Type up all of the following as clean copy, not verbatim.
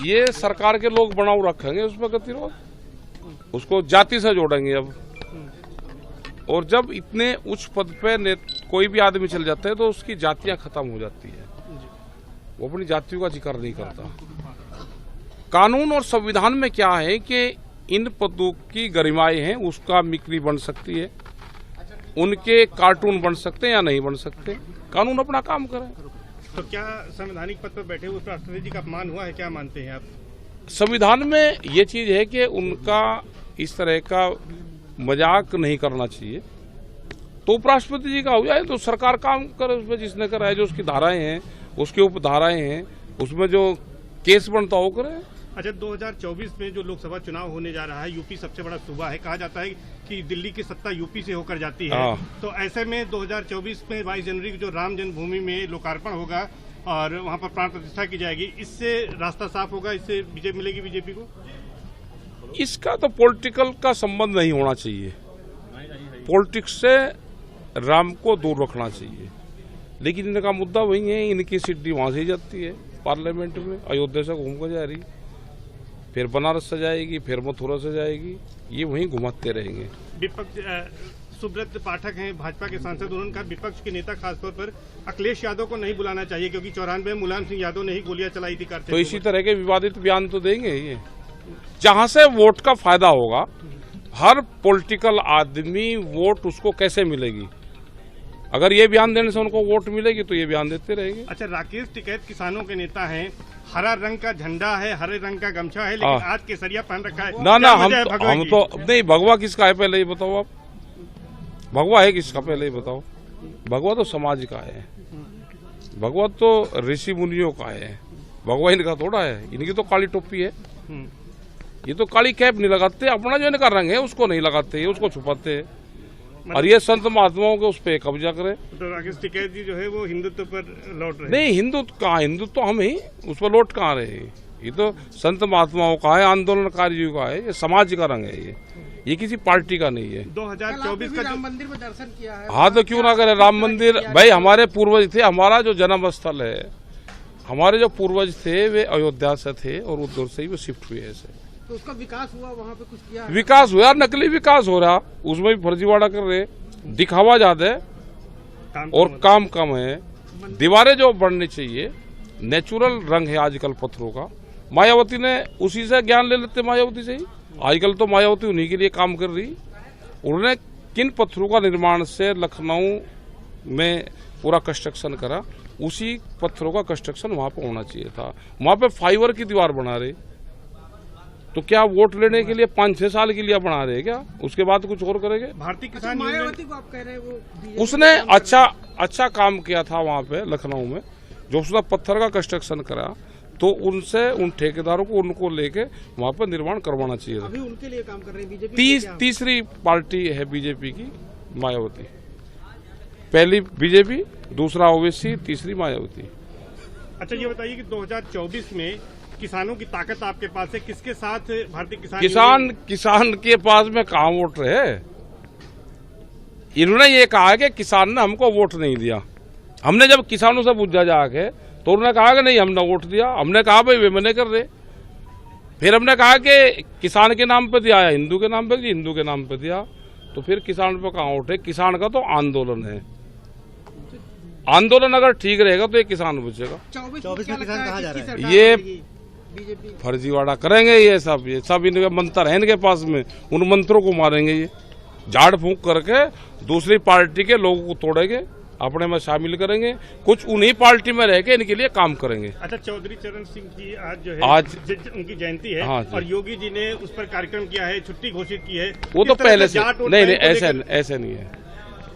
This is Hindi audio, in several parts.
ये सरकार के लोग बनाऊ रखेंगे उसमें गतिरोध, उसको जाति से जोड़ेंगे अब। और जब इतने उच्च पद पे कोई भी आदमी चल जाता है तो उसकी जातियां खत्म हो जाती है, वो अपनी जातियों का जिक्र नहीं करता। कानून और संविधान में क्या है कि इन पदों की गरिमाएं हैं, उसका मिक्री बन सकती है, उनके कार्टून बन सकते हैं या नहीं बन सकते, कानून अपना काम करे। तो क्या संवैधानिक पद पर बैठे हुए राष्ट्रपति जी का अपमान हुआ है, क्या मानते हैं आप? संविधान में ये चीज है कि उनका इस तरह का मजाक नहीं करना चाहिए। तो उपराष्ट्रपति जी का हो जाए तो सरकार काम करे उसमें, जिसने करा है, जो उसकी धाराएं हैं, उसके उपधाराएं हैं, उसमें जो केस बनता हो करे। अच्छा, 2024 में जो लोकसभा चुनाव होने जा रहा है, यूपी सबसे बड़ा सूबा है, कहा जाता है कि दिल्ली की सत्ता यूपी से होकर जाती है। तो ऐसे में 2024 में 22 जनवरी को जो राम जन्मभूमि में लोकार्पण होगा और वहां पर प्राण प्रतिष्ठा की जाएगी, इससे रास्ता साफ होगा, इससे विजय मिलेगी बीजेपी को? इसका तो पॉलिटिकल का संबंध नहीं होना चाहिए, पॉलिटिक्स से राम को दूर रखना चाहिए। लेकिन इनका मुद्दा वही है, इनकी सीढ़ी वहां से ही जाती है पार्लियामेंट में, अयोध्या से घूम कर जा रही, फिर बनारस से जाएगी, फिर मथुरा से जाएगी, ये वहीं घुमाते रहेंगे। विपक्ष सुब्रत पाठक हैं, भाजपा के सांसद, उन्होंने कहा विपक्ष के नेता खासतौर पर अखिलेश यादव को नहीं बुलाना चाहिए क्योंकि 94 में मुलायम सिंह यादव ने ही गोलियां चलाई थी। तो इसी तरह के विवादित बयान तो देंगे ये, जहां से वोट का फायदा होगा। हर पॉलिटिकल आदमी वोट उसको कैसे मिलेगी, अगर ये बयान देने से उनको वोट मिलेगी तो ये बयान देते रहेंगे। अच्छा, राकेश टिकैत किसानों के नेता हैं, हरा रंग का झंडा है, हरे रंग का गमछा है, लेकिन आज केसरिया पहन रखा है। ना हम तो नहीं, भगवा किसका है पहले ही बताओ आप, भगवा है किसका पहले ही बताओ। भगवा तो समाज का है, भगवा तो ऋषि मुनियों का है, भगवा इनका थोड़ा है। इनकी तो काली टोपी है, ये तो काली कैप नहीं लगाते, अपना जो इनका रंग है उसको नहीं लगाते, ये उसको छुपाते हैं। और ये संत महात्माओं के उस पर कब्जा करे। तो राकेश टिकैत जी जो है वो हिंदुत्व पर लौट रहे हैं। नहीं, हिंदुत्व कहाँ, हिंदुत्व तो हम ही, उस पर लौट कहाँ रहे। ये तो संत महात्माओं का है, आंदोलनकारियों का है, ये समाज का रंग है, ये किसी पार्टी का नहीं है। 2024 का राम मंदिर में दर्शन किया है। हाँ, तो क्यों ना करे राम मंदिर। भाई हमारे पूर्वज थे, हमारा जो जन्म स्थल है, हमारे जो पूर्वज थे वे अयोध्या से थे और उधर से ही वो शिफ्ट हुए ऐसे। तो उसका विकास हुआ, वहाँ पे कुछ किया? विकास हुआ, नकली विकास हो रहा, उसमें भी फर्जीवाड़ा कर रहे, दिखावा ज्यादा है और काम कम है। दीवारें जो बननी चाहिए, नेचुरल रंग है आजकल पत्थरों का। मायावती ने उसी से ज्ञान ले लेते, मायावती से ही। आजकल तो मायावती उन्हीं के लिए काम कर रही। उन्होंने किन पत्थरों का निर्माण से लखनऊ में पूरा कंस्ट्रक्शन करा, उसी पत्थरों का कंस्ट्रक्शन वहां पर होना चाहिए था। वहां पे फाइबर की दीवार बना रहे, तो क्या वोट लेने के लिए 5-6 साल के लिए बना रहे क्या, उसके बाद कुछ और करेंगे? भारतीय किसान मायावती को आप कह रहे हैं वो उसने अच्छा काम किया था वहां पे लखनऊ में, जो उसने पत्थर का कंस्ट्रक्शन करा, तो उनसे उन ठेकेदारों को उनको लेके वहां पर निर्माण करवाना चाहिए था। अभी उनके लिए काम कर रहे हैं बीजेपी। तीसरी पार्टी है बीजेपी की मायावती, पहली बीजेपी, दूसरा ओवैसी, तीसरी मायावती। अच्छा, ये बताइए कि 2024 में किसानों की ताकत आपके पास है, किसके साथ भारतीय किसान के पास में कहाँ वोट रहे। इन्होंने ये कहा है कि किसान ने हमको वोट नहीं दिया। हमने जब किसानों से पूछा जाके तो उन्होंने कहा कि नहीं हमने वोट दिया। हमने कहा भाई वे मना कर रहे। फिर हमने कहा कि किसान के नाम पे दिया या हिंदू के नाम पे, हिंदू के नाम पे दिया, तो फिर किसान पे कहाँ वोट है। किसान का तो आंदोलन है, आंदोलन अगर ठीक रहेगा तो ये किसान बचेगा। 24 में किसान कहाँ जा रहा है? ये फर्जीवाड़ा करेंगे, ये सब इनके मंत्र है इनके पास में, उन मंत्रों को मारेंगे। ये झाड़ फूंक करके दूसरी पार्टी के लोगों को तोड़ेंगे, अपने में शामिल करेंगे, कुछ उन्हीं पार्टी में रह के इनके लिए काम करेंगे। अच्छा, चौधरी चरण सिंह की आज जो है उनकी जयंती है। हाँ, और योगी जी ने उस पर कार्यक्रम किया है, छुट्टी घोषित की है। वो तो पहले से नहीं, ऐसे नहीं है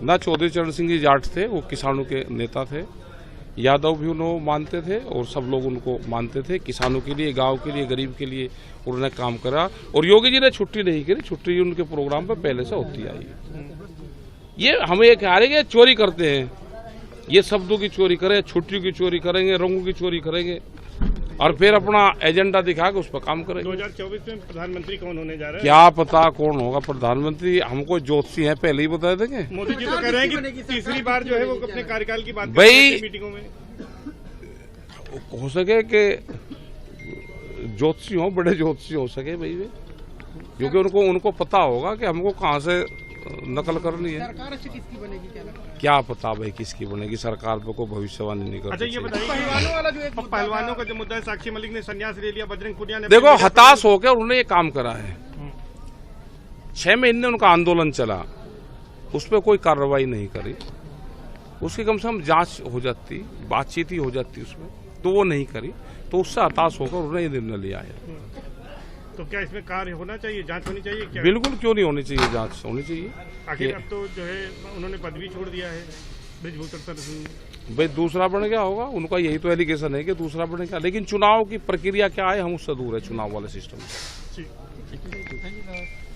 ना। चौधरी चरण सिंह जी जाट थे, वो किसानों के नेता थे, यादव भी उन्होंने मानते थे और सब लोग उनको मानते थे। किसानों के लिए, गांव के लिए, गरीब के लिए उन्होंने काम करा। और योगी जी ने छुट्टी नहीं करी, छुट्टी उनके प्रोग्राम पर पहले से होती आई। ये हमें ये कह रहे कि चोरी करते हैं, ये शब्दों की चोरी करें, छुट्टियों की चोरी करेंगे, रंगों की चोरी करेंगे और फिर अपना एजेंडा दिखा के उस पर काम करेंगे। 2024 में प्रधानमंत्री कौन होने जा रहा है? क्या पता कौन होगा प्रधानमंत्री, हमको ज्योतिषी है पहले ही बता देंगे। मोदी जी तो कह रहे हैं कि तीसरी बार जो है वो अपने कार्यकाल की बात भाई मीटिंगों में हो सके कि ज्योतिषी हो, बड़े ज्योतिषी हो सके भाई वे, क्योंकि उनको पता होगा कि हमको कहाँ से नकल करनी है। सरकार अच्छी किसकी बनेगी क्या लगता है? क्या पता भाई किसकी बनेगी, सरकार पे कोई भविष्यवाणी नहीं कर अच्छा, ये सकती। बताइए पहलवानों वाला जो एक पहलवानों का जो मुद्दा है, साक्षी मलिक ने संन्यास ले लिया, बजरंग पुनिया ने देखो हताश होकर उन्होंने ये काम करा है। 6 महीने उनका आंदोलन चला, उस पर कोई कार्रवाई नहीं करी, उसकी कम से कम जांच हो जाती, बातचीत ही हो जाती उसमें, तो वो नहीं करी, तो उससे हताश होकर उन्होंने ये निर्णय लिया है। तो क्या इसमें कार्य होना चाहिए, जांच होनी चाहिए क्या? बिल्कुल, क्यों नहीं होनी चाहिए, जांच होनी चाहिए। आखिर अब तो जो है उन्होंने पदवी छोड़ दिया है ब्रिजभूषण सर। भाई दूसरा बन गया होगा, उनका यही तो एलिगेशन है कि दूसरा बन गया, लेकिन चुनाव की प्रक्रिया क्या है हम उससे दूर है, चुनाव वाले सिस्टम से। ठीक।